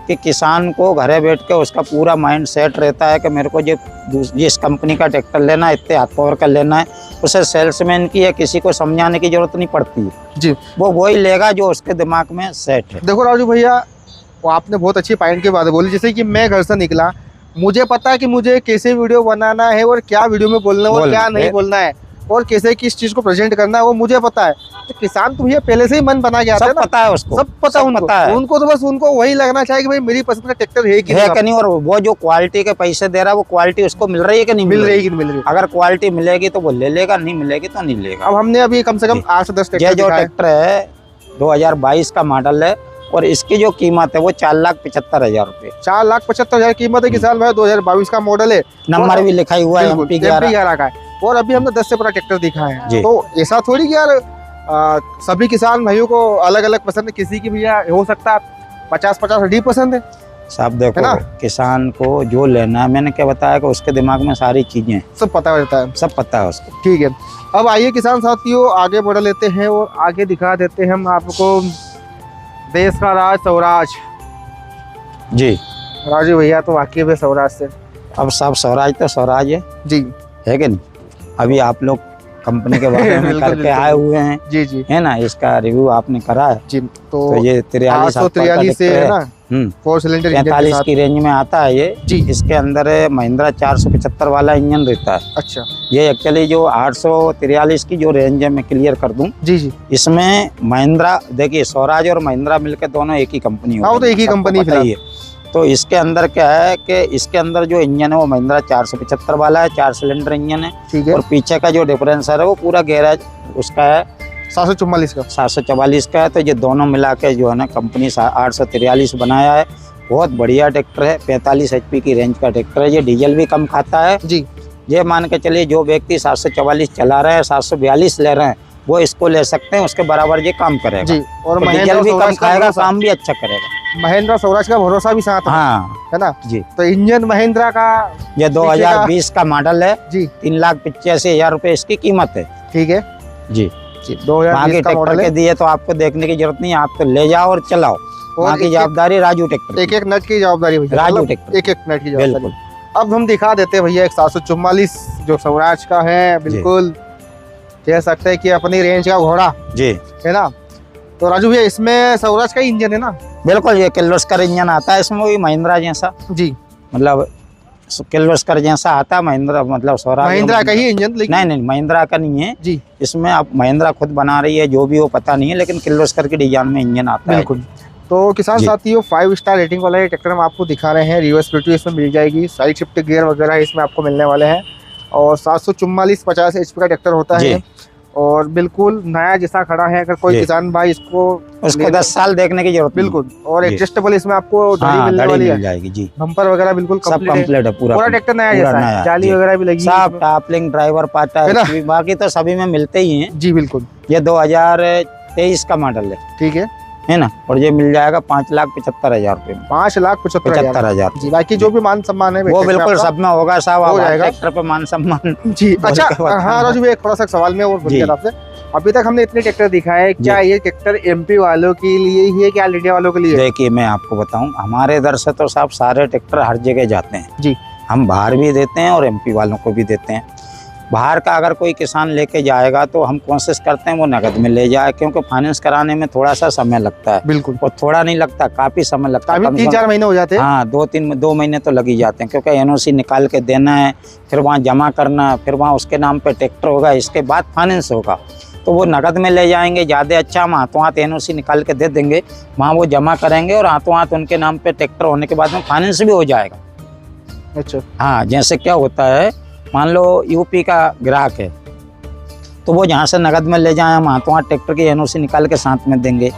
कि किसान को घरे बैठ के उसका पूरा माइंड सेट रहता है कि मेरे को जिस कंपनी का ट्रैक्टर लेना है, इतने हाथ पावर का लेना है, उसे सेल्समैन की या किसी को समझाने की जरूरत नहीं पड़ती है जी। वो वही लेगा जो उसके दिमाग में सेट है। देखो राजू भैया, वो आपने बहुत अच्छी पॉइंट की बात बोली। जैसे कि मैं घर से निकला, मुझे पता है कि मुझे कैसे वीडियो बनाना है और क्या वीडियो में बोलना है और क्या नहीं बोलना है और कैसे किस चीज को प्रेजेंट करना है, वो मुझे पता है। तो किसान तो भैया पहले से ही मन बना के आता है ना, पता है उसको, सब पता है उनको तो बस उनको वही लगना चाहिए कि भाई मेरी पसंद का ट्रैक्टर है कि नहीं, और वो जो क्वालिटी के पैसे दे रहा है वो क्वालिटी उसको मिल रही है कि नहीं मिल रही है। अगर क्वालिटी मिलेगी तो वो ले लेगा, नहीं मिलेगी तो नहीं लेगा। अब हमने अभी कम से कम 8 से 10 ये जो ट्रैक्टर है 2022 का मॉडल है और इसकी जो कीमत है वो 4,75,000 रुपये। 4,75,000 कीमत है किसान भाई, 2022 का मॉडल है, नंबर भी लिखा ही हुआ है MP 11 का है। और अभी हमने 10 से 15 ट्रैक्टर दिखाए हैं, जी। तो ऐसा थोड़ी कि यार सभी किसान भाइयों को अलग अलग पसंद है, किसी की भैया हो सकता है 50-50 हड्डी पसंद है। साहब देखो है ना? किसान को जो लेना है, मैंने क्या बताया कि उसके दिमाग में सारी चीजें हैं, सब पता रहता है। सब पता है उसको। ठीक है, अब आइए किसान साथियों आगे बढ़ लेते हैं और आगे दिखा देते हैं हम आपको देश का राज स्वराज। जी राजू भैया तो वाकई में स्वराज से अब सब स्वराज तो स्वराज जी है कि नहीं? अभी आप लोग कंपनी के बारे में बिल्कुल, करके बिल्कुल। आए हुए हैं, जी जी है ना? इसका रिव्यू आपने करा है। जी। तो ये 843 से है ना, 4 सिलेंडर इंजन के 45 साथ। की रेंज में आता है ये। जी। इसके अंदर महिंद्रा 475 वाला इंजन रहता है। अच्छा ये एक्चुअली जो 843 की जो रेंज है मैं क्लियर कर दूं, जी जी। इसमें महिंद्रा देखिए स्वराज और महिंद्रा मिलकर दोनों एक ही कंपनी हाँ, वो तो एक ही कंपनी फिलहाल है। तो इसके अंदर क्या है कि इसके अंदर जो इंजन है वो महिंद्रा 475 वाला है, 4 सिलेंडर इंजन है। ठीक है, और पीछे का जो डिफरेंसर है वो पूरा गैराज उसका है 744 का। 744 का है। तो ये दोनों मिला के जो है ना कंपनी 843 बनाया है। बहुत बढ़िया ट्रैक्टर है, 45 HP की रेंज का ट्रैक्टर है। ये डीजल भी कम खाता है। जी ये मान के चलिए जो व्यक्ति 744 चला रहे हैं, 742 ले रहे हैं, वो इसको ले सकते हैं, उसके बराबर ये काम करेगा। जी। और तो डीजल भी कम खाएगा, काम भी अच्छा करेगा। महिंद्रा स्वराज का भरोसा भी साथ में, हाँ है ना? जी। तो इंजन महिंद्रा का ये 2020 का मॉडल है। जी 3,85,000 रुपये इसकी कीमत है। ठीक है जी। जी। 2020 बाकी का ट्रैक्टर मॉडल के है दिए तो आपको देखने की जरूरत नहीं है, आप तो ले जाओ और चलाओ। और बाकी एक- जवाबदारी राजू ट्रैक्टर एक एक नट की जवाबदारी भैया, राजू मतलब ट्रैक्टर। एक एक नट की जवाबदारी। बिल्कुल। अब हम दिखा देते हैं भैया एक 744 जो स्वराज का है, बिल्कुल कह सकते हैं कि अपनी रेंज का घोड़ा जी है ना। तो राजू भैया इसमें स्वराज का ही इंजन है ना? बिल्कुल। ये किर्लोस्कर इंजन आता है इसमें, वही महिंद्रा जैसा, जी। मतलब किर्लोस्कर जैसा आता है महिंद्रा, मतलब स्वराज महिंद्रा का ही इंजन, लेकिन नहीं महिंद्रा का नहीं है जी इसमें। आप महिंद्रा खुद बना रही है, जो भी वो पता नहीं है, लेकिन किर्लोस्कर की डिजाइन में इंजन आता है। बिल्कुल। तो किसान जी। साथियों 5 स्टार रेटिंग वाला ये ट्रैक्टर हम आपको दिखा रहे हैं। रिवर्स पीटी इसमें मिल जाएगी, साइड शिफ्ट गियर वगैरह इसमें आपको मिलने वाले हैं। और 744 50 HP का ट्रैक्टर होता जी। है और बिल्कुल नया जैसा खड़ा है। अगर कोई जी। किसान भाई इसको उसको 10 साल देखने की जरूरत नहीं। बिल्कुल। और जी। एडजस्टेबल इसमें आपको धड़ी हाँ, मिलने धड़ी वाली मिल है, जाएगी जी। बम्पर वगैरह बिल्कुल सब कंप्लीट है। कंप्लीट है पूरा। पूरा ट्रैक्टर नया पूरा जैसा नया है, है, जाली जी। वगैरह भी लगी है सब इसमें। टापलिंग ड्राइवर पाटा है ना? है, बाकी तो सभी में मिलते ही हैं। जी बिल्कुल। ये 2023 का मॉडल ठीक है ना? और ये मिल जाएगा 5,75,000 रुपये में। 5,75,000 75,000 जी। बाकी जो भी मान सम्मान है वो ट्रैक्टर बिल्कुल आपका सब में होगा साहब। हो अब जाएगा। ट्रैक्टर पे मान सम्मान जी। बोल अच्छा के बताना। हाँ राजू भाई एक थोड़ा सा सवाल में और जी। पूछिए आपसे, अभी तक हमने इतने ट्रैक्टर दिखाए, क्या ये ट्रैक्टर MP वालों के लिए ही है क्या ऑल इंडिया वालों के लिए? देखिए मैं आपको बताऊं, हमारे इधर से तो साहब सारे ट्रैक्टर हर जगह जाते हैं जी। हम बाहर भी देते हैं और MP वालों को भी देते हैं। बाहर का अगर कोई किसान लेके जाएगा तो हम कोशिश करते हैं वो नगद में ले जाए, क्योंकि फाइनेंस कराने में थोड़ा सा समय लगता है। बिल्कुल। और थोड़ा नहीं लगता, काफी समय लगता है। काफी कम से 3-4 महीने हो जाते हैं। हाँ 2 महीने तो लग ही जाते हैं, क्योंकि NOC निकाल के देना है, फिर वहाँ जमा करना है, फिर वहाँ उसके नाम पे ट्रैक्टर होगा, इसके बाद फाइनेंस होगा। तो वो नगद में ले जाएंगे ज़्यादा अच्छा, हम हाथों हाथ NOC निकाल के दे देंगे, वहाँ वो जमा करेंगे और हाथों हाथ उनके नाम पे ट्रैक्टर होने के बाद में फाइनेंस भी हो जाएगा। अच्छा। हाँ जैसे क्या होता है, मान लो UP का ग्राहक है तो वो जहाँ से नगद में ले जाए, हम हाथों हाथ ट्रैक्टर की NOC निकाल के साथ में देंगे।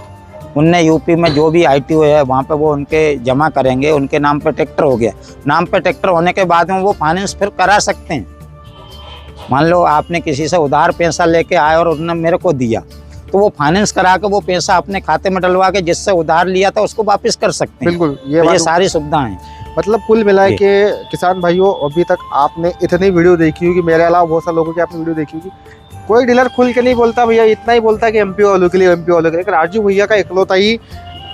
उनने UP में जो भी ITO है वहाँ पे वो उनके जमा करेंगे, उनके नाम पे ट्रैक्टर हो गया। नाम पे ट्रैक्टर होने के बाद में वो फाइनेंस फिर करा सकते हैं। मान लो आपने किसी से उधार पैसा लेके आए और उन्होंने मेरे को दिया, तो वो फाइनेंस करा के वो पैसा अपने खाते में डलवा के जिससे उधार लिया था उसको वापस कर सकते हैं। बिल्कुल। तो ये बात- सारी सुविधाएं हैं। मतलब कुल मिला जी। के किसान भाइयों अभी तक आपने इतनी वीडियो देखी होगी, मेरे अलावा बहुत सारे लोगों की आपने वीडियो देखी होगी। कोई डीलर खुल के नहीं बोलता भैया, इतना ही बोलता कि MP वालों के लिए, MP वालों के लिए। लेकिन राजू भैया का इकलौता ही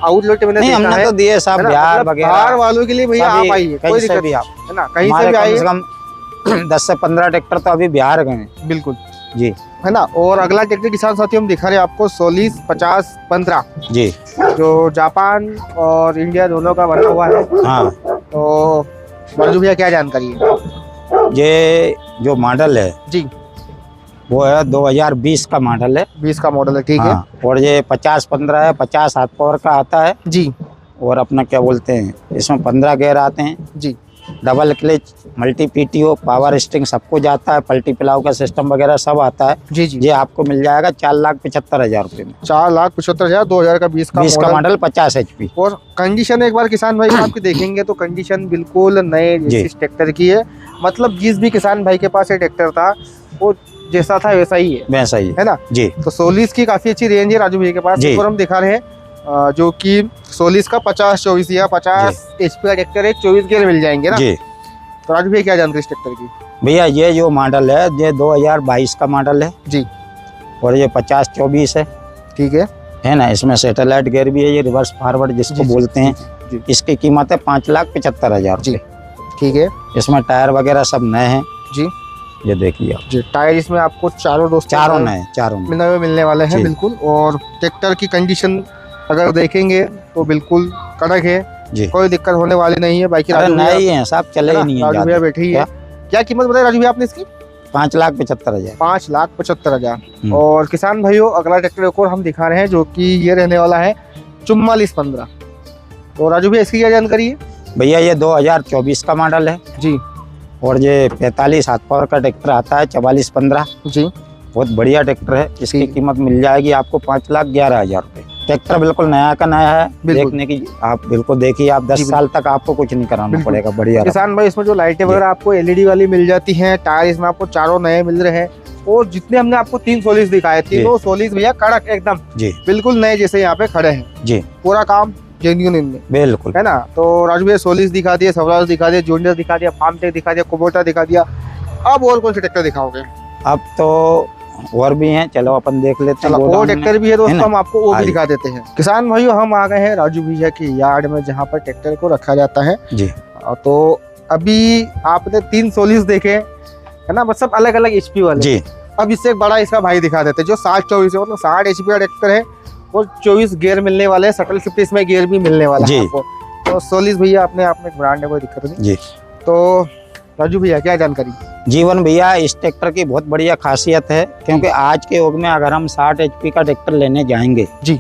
आउटलेट मैंने नहीं देखा हमने है, तो दिए साहब, है ना? बिहार मतलब वगैरह बाहर वालों के लिए भैया सभी, आप आइए, कहीं कोई से दिक्कत भी नहीं, आप, है ना? कहीं से हमारे भी कम आइए। से कम 10 से 15 ट्रैक्टर तो अभी बिहार गए हैं। बिल्कुल जी है ना। और अगला ट्रैक्टर किसान साथियों हम दिखा रहे हैं आपको 16 50 15 जी। जो जापान और इंडिया दोनों का बना हुआ है। हाँ तो राजू भैया क्या जानकारी है? ये जो मॉडल है जी। वो है 2020 का मॉडल है। 20 का मॉडल है, ठीक हाँ, और ये 50-15 है, 50 हाथ पावर का आता है। है जी। और अपना क्या बोलते हैं, इसमें 15 गेयर आते हैं। जी। Double clutch, multi PTO, power steering सब कुछ आता है, पलटी पिलाव का सिस्टम वगैरह सब आता है। जी जी। ये आपको मिल जाएगा 4,75,000 रुपये में। 4,75,000, 2020 का 20 का मॉडल 50 HP। और कंडीशन एक बार किसान भाई आपकी देखेंगे तो कंडीशन बिल्कुल नए जैसी इस ट्रैक्टर की है। मतलब जिस भी किसान भाई के पास ये ट्रैक्टर था वो जैसा था वैसा ही वैसा ही है ना जी। तो सोलिस की काफी अच्छी रेंज है राजू भाई के पास। जी। और हम दिखा रहे हैं जो कि सोलिस का 50-24 या 50 HP का ट्रैक्टर है, 24 गियर मिल जाएंगे ना। जी। तो राजू भाई क्या जानते हैं इस ट्रैक्टर की? भैया ये जो मॉडल है ये 2022 का मॉडल है जी। और ये 50-24 ठीक है ना। इसमें सैटेलाइट गियर भी है, ये रिवर्स फॉरवर्ड जिसको जी, जी, बोलते हैं। जी। इसकी कीमत है 5,75,000 जी। रुपये। ठीक है इसमें टायर वगैरह सब नए हैं जी। ये देखिए आप, जी टायर इसमें आपको चारों चारों नए, चारों नए। नए मिलने वाले हैं जी। बिल्कुल। और ट्रैक्टर की कंडीशन अगर देखेंगे तो बिल्कुल कड़क है, जी। कोई दिक्कत होने वाली नहीं है। बाकी अरे राजू नए भैया ही हैं, सब चले ही नहीं है राजू भैया ज़्यादा। बैठे ही है। क्या कीमत बताई राजू भैया आपने इसकी? 5,75,000। 5,75,000। और किसान भाइयों अगला ट्रैक्टर एक और हम दिखा रहे हैं जो कि ये रहने वाला है 4415। तो राजू भैया इसकी क्या जानकारी है? भैया ये 2024 का मॉडल है जी और ये 45 हाथ पावर का ट्रैक्टर आता है 4415। जी। बहुत बढ़िया ट्रैक्टर है। इसकी जी। हम्म। कीमत मिल जाएगी आपको 5,11,000 रुपये। ट्रैक्टर बिल्कुल नया का नया है, बिल्कुल। देखने की आप बिल्कुल देखिए आप 10 जी, साल तक आपको कुछ नहीं कराना बिल्कुल। पड़ेगा। बढ़िया किसान भाई इसमें जो लाइटें वगैरह आपको LED वाली मिल जाती हैं, टायर इसमें आपको चारों नए मिल रहे हैं। और जितने हमने आपको 3 सोलिस दिखाए, तीनों सोलिस भैया कड़क एकदम जी बिल्कुल नए जैसे यहाँ पे खड़े हैं। जी पूरा काम जेन्युइन इनमें बिल्कुल है ना। तो राजू भैया सोलिस दिखा दिया, स्वराज दिखा दिया, जूनियर दिखा दिया, फार्मटेक दिखा दिया, कुबोटा दिखा दिया। अब और कौन से ट्रैक्टर दिखाओगे? अब तो और भी हैं, चलो अपन देख लेते हैं। चलो और गोदाम में। ट्रैक्टर भी है दोस्तों, ना? हम आपको वो भी आइए। दिखा देते हैं। किसान भाइयों हम आ गए हैं राजू भैया के यार्ड में जहाँ पर ट्रैक्टर को रखा जाता है। जी। तो अभी आपने 3 सोलिस देखे है ना, मतलब अलग अलग HP वाले। जी अब इससे एक बड़ा इसका भाई दिखा देते हैं जो 60-24 है, मतलब 60 HP का ट्रैक्टर है और 24 गियर मिलने वाले हैं। शटल शिफ्ट इसमें गियर भी मिलने वाला है जी। आपको। तो सोलिस भैया अपने आप में एक ब्रांड है, कोई दिक्कत नहीं। जी। तो राजू भैया क्या जानकारी? जीवन भैया इस ट्रैक्टर की बहुत बढ़िया खासियत है क्योंकि आज के युग में अगर हम 60 HP का ट्रैक्टर लेने जाएंगे जी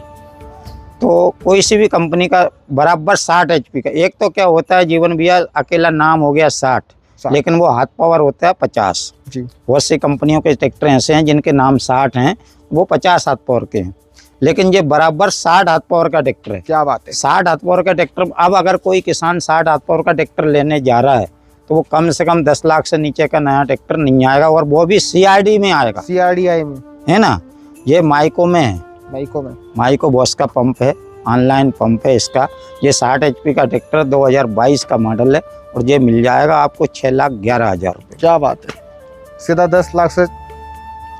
तो कोई सी भी कंपनी का बराबर 60 HP का। एक तो क्या होता है जीवन भैया, अकेला नाम हो गया 60, लेकिन वो हाथ पावर होता है 50। जी। बहुत सी कंपनियों के ट्रैक्टर ऐसे हैं जिनके नाम 60 हैं, वो 50 हाथ पावर के हैं, लेकिन ये बराबर 60 हाथ पावर का ट्रैक्टर है। क्या बात है। 60 हाथ पावर का ट्रैक्टर। अब अगर कोई किसान 60 हाथ पावर का ट्रैक्टर लेने जा रहा है तो वो कम से कम 10 लाख से नीचे का नया ट्रैक्टर नहीं आएगा, और वो भी CRD में आएगा, CRDI में है ना। ये माइको में है, माइको में। माइको बॉस का पंप है, ऑनलाइन पंप है इसका। ये 60 HP का ट्रैक्टर 2022 का मॉडल है और ये मिल जाएगा आपको 6,11,000 रुपये। क्या बात है, सीधा 10 लाख से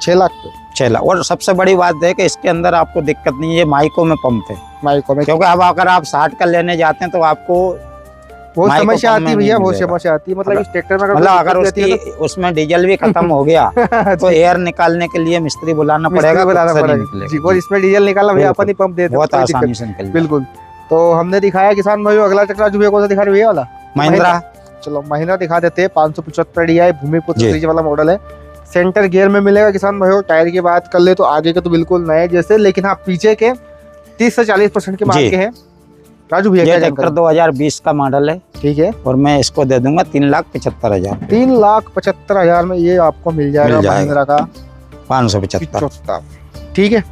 6 लाख पे। 6 लाख। और सबसे बड़ी बात है कि इसके अंदर आपको दिक्कत नहीं है, ये माइको में पंप है। माइको में क्योंकि अब अगर आप 60 का लेने जाते हैं तो आपको बहुत माइको समस्या पंप आती में है नहीं भैया, बहुत मिलेगा। समस्या आती है। मतलब इस ट्रैक्टर में मतलब अगर कोई उसकी दिक्कत आती उसमें डीजल भी खत्म हो गया तो एयर निकालने के लिए मिस्त्री बुलाना है तो पड़ेगा, मिस्त्री बुलाना खुद से नहीं पड़ेगा जी। निकलेगा। और इसमें डीजल निकालना भैया बिल्कुल। अपन ही पंप देते हैं, बहुत कोई आसानी दिक्कत से निकल नहीं। जाएगा। बिल्कुल। तो हमने दिखाया किसान भाइयों अगला ट्रैक्टर राजू भैया कौन सा दिखा रहे भैया वाला? महिंद्रा। चलो महिंद्रा दिखा देते हैं। 575 DI भूमिपुत्र जी। सीरीज वाला मॉडल है। सेंटर गियर में मिलेगा किसान भाइयों। टायर की बात कर ले तो आगे के तो बिल्कुल नए जैसे, लेकिन हाँ पीछे के 30 से 40% के मार्क जी। के हैं। राजू भैया ये क्या ट्रैक्टर जानकारी? 2020 का मॉडल है ठीक है। और मैं इसको दे दूंगा 3,75,000। 3,75,000 में ये आपको मिल जाएगा मिल जाएगा। महिंद्रा का 575। 75। ठीक है।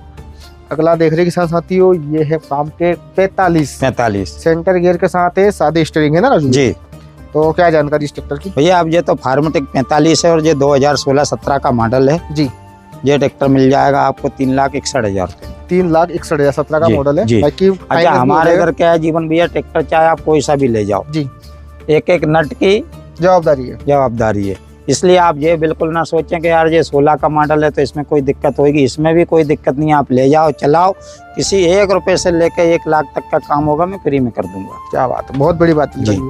अगला देख रहे किसान साथियों, ये है फार्म के 45 सेंटर गियर के साथ है, सादे स्टीयरिंग है ना राजू? जी। तो क्या जानकारी इस ट्रैक्टर की? भैया अब ये तो फार्मेटिक 45 है और ये 2016-17 का मॉडल है जी। ये ट्रैक्टर मिल जाएगा आपको 3,61,000 रुपये। 3,61,017 का जी, मॉडल है। जी। बाकी अच्छा finance भी हमारे हो जाएगा। इधर क्या है जीवन भैया, ट्रैक्टर चाहे आप कोई सा भी ले जाओ जी। एक एक नट की जवाबदारी है। जवाबदारी है। इसलिए आप ये बिल्कुल ना सोचें कि यार ये 16 का मॉडल है तो इसमें कोई दिक्कत होगी। इसमें भी कोई दिक्कत नहीं है, आप ले जाओ चलाओ, किसी 1 रुपये से लेकर 1 लाख तक का काम होगा मैं फ्री में कर दूंगा। क्या बात है, बहुत बड़ी बात है। जी।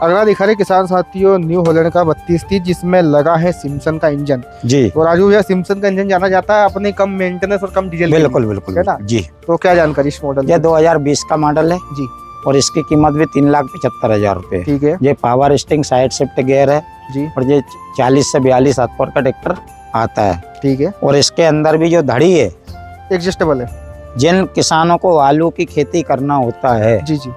अगला दिखा रहे किसान साथियों न्यू हॉलैंड का 3230 जिसमें लगा है सिम्सन का इंजन। जी तो राजू भैया सिम्सन का इंजन जाना जाता है अपने कम मेंटेनेंस और कम डीजल के लिए। बिल्कुल बिल्कुल है ना? जी। तो क्या जानकारी इस मॉडल ये की? 2020 का मॉडल है जी। और इसकी कीमत भी 3,75,000 रुपये है। ठीक है ये power sting side shift gear है जी। और ये 40 से 42 हाथ पावर का ट्रैक्टर आता है। ठीक है। और इसके अंदर भी जो धड़ी है, एडजस्टेबल है। जिन किसानों को आलू की खेती करना होता है जी जी।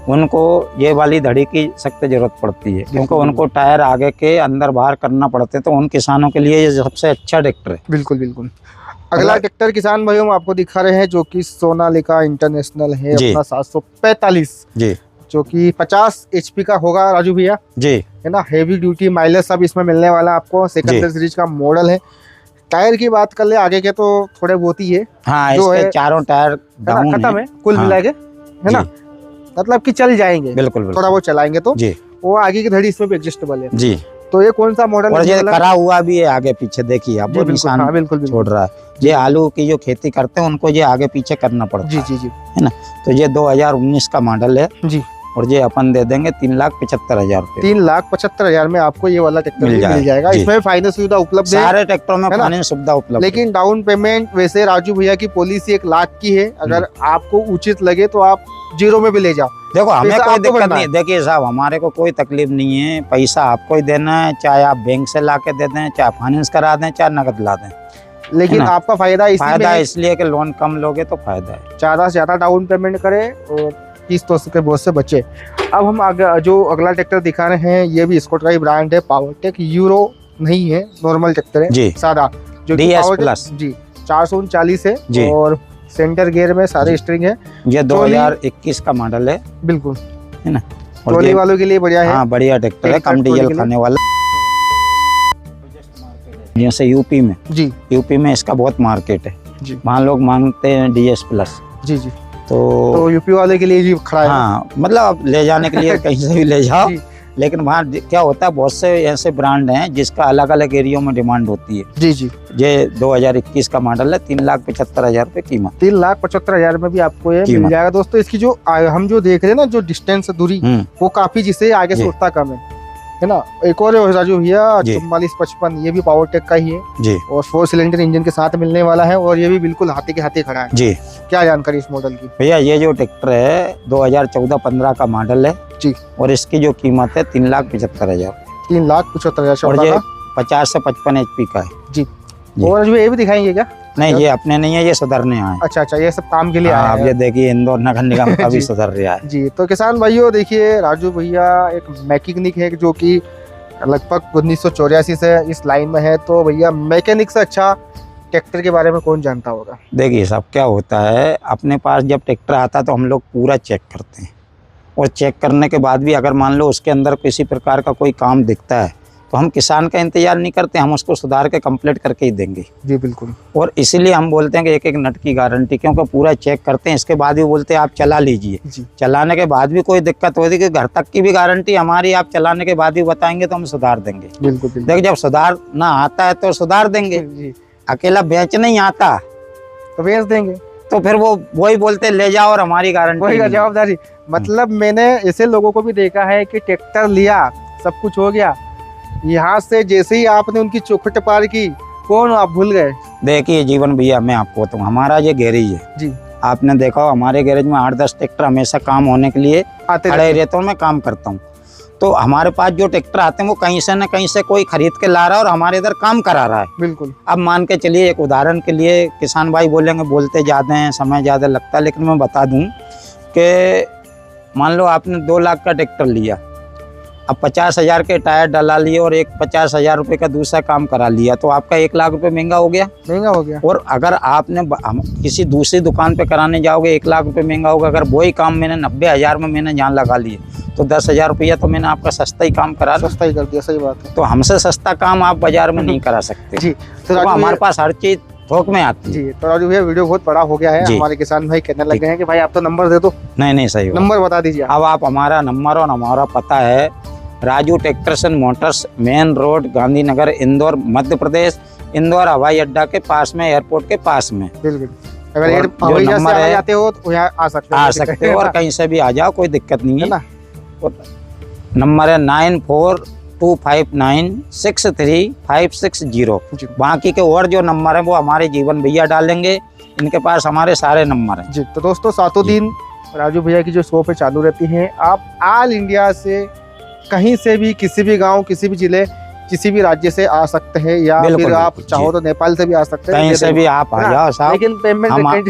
उनको ये वाली धड़ी की सख्त जरूरत पड़ती है, क्योंकि उनको टायर आगे के अंदर बाहर करना पड़ते हैं। तो उन किसानों के लिए ये सबसे अच्छा ट्रैक्टर है। बिल्कुल बिल्कुल। अगला ट्रैक्टर किसान भाइयों हम आपको दिखा रहे हैं जो कि सोनालिका इंटरनेशनल है जी। अपना 745, जी जो कि 50 HP का होगा राजू भैया, जी है ना। हेवी ड्यूटी माइलेज सब इसमें मिलने वाला आपको। सेकंडरी सीरीज का मॉडल है। टायर की बात कर ले आगे के तो थोड़े बहुत ही है, हाँ, जो इसके है चारों टायर डाउन खत्म है कुल हाँ। मिला के, है ना। मतलब कि चल जाएंगे, बिल्कुल थोड़ा बिल्कुल बहुत चलाएंगे तो। जी वो आगे की धड़ी इसमें भी एडजस्टेबल है। जी। तो ये कौन सा मॉडल और है? ये करा हुआ भी है आगे पीछे, देखिए आप, जी वो बिल्कुल, निशान हाँ, बिल्कुल छोड़ बिल्कुल। रहा है। ये आलू की जो खेती करते हैं उनको ये आगे पीछे करना पड़ता जी जी जी है ना। तो ये 2019 का मॉडल है जी। और ये अपन दे देंगे 3,75,000 रुपये। 3,75,000 में आपको ये वाला ट्रैक्टर मिल मिल जाएगा। जी। इसमें फाइनेंस सुविधा उपलब्ध है, सारे ट्रैक्टरों में है ना? फाइनेंस सुविधा उपलब्ध है। लेकिन डाउन पेमेंट वैसे राजू भैया की पॉलिसी 1 लाख की है। अगर आपको उचित लगे तो आप 0 में भी ले जाओ। देखो हमें पैसा कोई आपको दिक्कत भरना नहीं है। देखिए साहब, हमारे को कोई तकलीफ नहीं है, पैसा आपको ही देना है, चाहे आप बैंक से ला के दे दें, चाहे फाइनेंस करा दें, चाहे नकद ला दें। लेकिन है ना? आपका फायदा इसी में फायदा है, इसलिए कि लोन कम लोगे तो फायदा है। ज्यादा से ज्यादा डाउन पेमेंट करें और किस्तों के बोझ से बचे। अब हम जो अगला ट्रैक्टर दिखा रहे हैं ये भी स्कॉटराई ब्रांड है, पावरटेक यूरो नहीं है, नॉर्मल ट्रैक्टर है जी। सादा, जो कि DS पावरटेक प्लस। जी 439 है जी। और सेंटर गियर में सारे स्ट्रिंग है। ये ट्रॉली- 2021 का मॉडल है बिल्कुल, ना। और ट्रॉली ये वालों के लिए बढ़िया है। हाँ बढ़िया ट्रैक्टर है, ट्रैक्टर कम ट्रॉली डीजल के लिए। खाने वाला। जैसे यूपी में जी इसका बहुत मार्केट है, जी वहाँ लोग मांगते हैं DS प्लस। जी जी। तो तो यूपी वाले के लिए जी खड़ा है। हाँ, मतलब आप ले जाने के लिए कहीं से भी ले जाओ। जी। लेकिन वहाँ क्या होता है, बहुत से ऐसे ब्रांड हैं जिसका अलग अलग एरियो में डिमांड होती है। जी जी। ये 2021 का मॉडल है, 3,75,000 रुपये कीमत। 3,75,000 में भी आपको ये मिल कीमत। जाएगा दोस्तों। इसकी जो हम जो देख रहे हैं ना, जो डिस्टेंस दूरी वो काफी, जिससे आगे से जी। उतना कम है ना। एक और है राजू भैया जी। 4455, ये भी पावरटेक का ही है जी और 4 सिलेंडर इंजन के साथ मिलने वाला है और ये भी बिल्कुल हाथी के हाथी खड़ा है। जी। क्या जानकारी इस मॉडल की? भैया ये जो ट्रैक्टर है 2014-15 का मॉडल है जी। और इसकी जो कीमत है 3,75,000। 3,75,000 और ये का। 50 से 55 HP का है। जी। जी। और राजू ये भी दिखाएंगे क्या? नहीं, ये अपने नहीं है, ये सुधरने आए हैं। अच्छा अच्छा, ये सब काम के लिए हाँ, आया अब है। ये देखिए इंदौर नगर निगम का भी जी। सुधर रहा है। जी। तो किसान भाइयों देखिए, राजू भैया एक मैकेनिक है जो कि लगभग 1984 से इस लाइन में है। तो भैया मैकेनिक से अच्छा ट्रैक्टर के बारे में कौन जानता होगा? देखिए साहब, क्या होता है, अपने पास जब ट्रैक्टर आता है तो हम लोग पूरा चेक करते हैं और चेक करने के बाद भी अगर मान लो उसके अंदर किसी प्रकार का कोई काम दिखता है तो हम किसान का इंतजार नहीं करते, हम उसको सुधार के कंप्लीट करके ही देंगे। जी बिल्कुल। और और इसीलिए हम बोलते हैं कि एक एक नट की गारंटी, क्योंकि पूरा चेक करते हैं, इसके बाद भी बोलते हैं आप चला लीजिए। जी चलाने के बाद भी कोई दिक्कत होती है कि घर तक की भी गारंटी हमारी, आप चलाने के बाद भी बताएंगे तो हम सुधार देंगे। बिल्कुल बिल्कुल। देख, जब सुधार ना आता है तो सुधार देंगे, जी, अकेला बेच नहीं आता तो बेच देंगे। तो फिर वो वही बोलते ले जाओ और हमारी गारंटी वही का नहीं। जवाबदारी। मतलब मैंने ऐसे लोगों को भी देखा है कि ट्रैक्टर लिया, सब कुछ हो गया, यहाँ से जैसे ही आपने उनकी चौखट पार की, कौन आप भूल गए। देखिए जीवन भैया, मैं आपको बताऊँ, हमारा ये गैरेज है जी। आपने देखा हो, हमारे गैरेज में 8-10 ट्रैक्टर हमेशा काम होने के लिए आते खड़े रहते रहते हैं, मैं काम करता हूँ। तो हमारे पास जो ट्रैक्टर आते हैं वो कहीं से न कहीं से कोई खरीद के ला रहा है और हमारे इधर काम करा रहा है। बिल्कुल। अब मान के चलिए, एक उदाहरण के लिए किसान भाई बोलेंगे बोलते ज़्यादा हैं, समय ज़्यादा लगता है, लेकिन मैं बता दूं कि मान लो आपने 2 लाख का ट्रैक्टर लिया, अब 50,000 के टायर डला लिए और एक 50,000 रुपये का दूसरा काम करा लिया, तो आपका 1 लाख रुपये महंगा हो गया। महंगा हो गया। और अगर आपने किसी दूसरी दुकान पे कराने जाओगे 1 लाख रुपये महंगा होगा। अगर वही काम मैंने 90,000 में मैंने जहाँ लगा लिए तो 10,000 रुपया तो मैंने आपका सस्ता ही काम करा दिया। सस्ता ही कर दिया, सही बात है। तो हमसे सस्ता काम आप बाजार में नहीं करा सकते। जी। तो राजू हमारे भैया- पास हर चीज थोक में आती है। जी। तो राजू भैया वीडियो बहुत बड़ा हो गया है, जी। हमारे किसान भाई कहने लग गए हैं कि भाई आप तो नंबर दे दो। नहीं सही बात। नंबर बता दीजिए। अब आप हमारा नंबर और हमारा पता है, Raju tractors and motors, main road, Gandhinagar, Indore, Madhya Pradesh. Indore हवाई अड्डा के पास में, एयरपोर्ट के पास में। बिल्कुल। अगर और एयर जो हवाई जहाज नंबर से आ है- जाते हो तो यहाँ आ सकते हो। आ सकते हो और कहीं से भी आ जाओ, कोई दिक्कत नहीं है है। ना। और नंबर है 9425963560। जी। बाकी के और जो नंबर है वो हमारे जीवन भैया डालेंगे, इनके पास हमारे सारे नंबर हैं। जी। तो दोस्तों, सातों जी। दिन राजू भैया की जो शॉप है चालू रहती है। आप ऑल इंडिया से कहीं से भी, किसी भी गांव, किसी भी जिले, किसी भी राज्य से आ सकते हैं या बिल्कुल, फिर आप बिल्कुल, चाहो जी। तो नेपाल से भी आ सकते हैं, कहीं ये से देखो। भी आप आ हाँ, जाओ साहब। लेकिन पेमेंट हम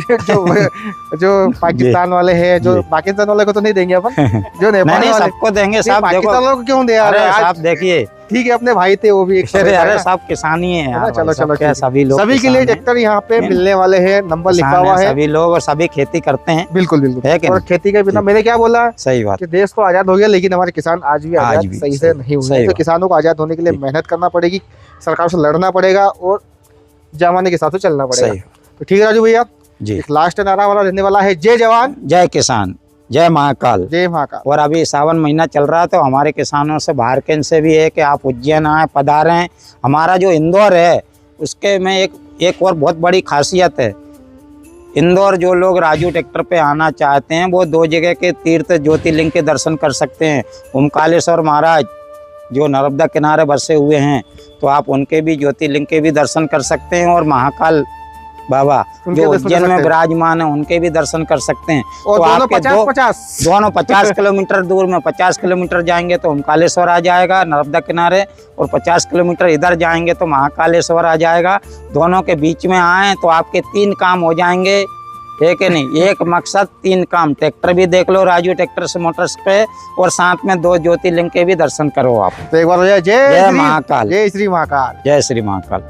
जो पाकिस्तान वाले हैं, जो जी। पाकिस्तान वाले को तो नहीं देंगे अपन, जो नहीं नेपाल नहीं वाले, सबको देंगे नहीं, साहब। देखो पाकिस्तान वालों को क्यों दे अरे आज? साहब देखिए, ठीक है, अपने भाई थे वो भी एक अरे समय अरे था। साहब किसानी है यार, चलो, भाई चलो, साहब, क्या ठीक। सभी लोग सभी के लिए किसान हैं, ट्रैक्टर यहाँ पे नहीं, मिलने वाले हैं, नंबर लिखा किसान हुआ हैं है। सभी लोग और सभी खेती करते हैं। बिल्कुल बिल्कुल है कि और नहीं? खेती के बिना जी। मैंने क्या बोला सही बात। कि देश तो आजाद हो गया, लेकिन हमारे किसान आज भी आज आजाद भी, सही से सही- नहीं हुए सही हैं। तो बात। किसानों को आजाद होने के लिए जी। मेहनत करना पड़ेगी, सरकार से लड़ना पड़ेगा और जमाने के साथ तो चलना पड़ेगा। सही तो ठीक है राजू भैया, जी। एक लास्ट नारा वाला रहने वाला है, जय जवान जय किसान, जय महाकाल। जय महाकाल। और अभी सावन महीना चल रहा है तो हमारे किसानों से बाहर के इनसे भी है कि आप उज्जैन आए, पधारें। हमारा जो इंदौर है उसके में एक और बहुत बड़ी खासियत है। इंदौर जो लोग राजू ट्रैक्टर पे आना चाहते हैं वो 2 जगह के तीर्थ ज्योतिर्लिंग के दर्शन कर सकते हैं। ओमकालेश्वर महाराज जो नर्मदा किनारे बसे हुए हैं, तो आप उनके भी ज्योतिर्लिंग के भी दर्शन कर सकते हैं। और महाकाल बाबा उनके जो दर्शन कर उज्जैन में सकते हैं। विराजमान है उनके भी दर्शन कर सकते हैं। और तो दोनों आपके 50-50 दोनों 50 किलोमीटर दूर में, 50 किलोमीटर जाएंगे तो ओमकालेश्वर आ जाएगा नर्मदा किनारे, और 50 किलोमीटर इधर जाएंगे तो महाकालेश्वर आ जाएगा। दोनों के बीच में आए तो आपके 3 काम हो जाएंगे, है कि नहीं? एक मकसद 3 काम। ट्रैक्टर भी देख लो राजू ट्रैक्टर से मोटर्स पे, और साथ में 2 ज्योतिर्लिंग के भी दर्शन करो आप। तो एक बार जय जय श्री महाकाल, जय श्री महाकाल। जय श्री महाकाल।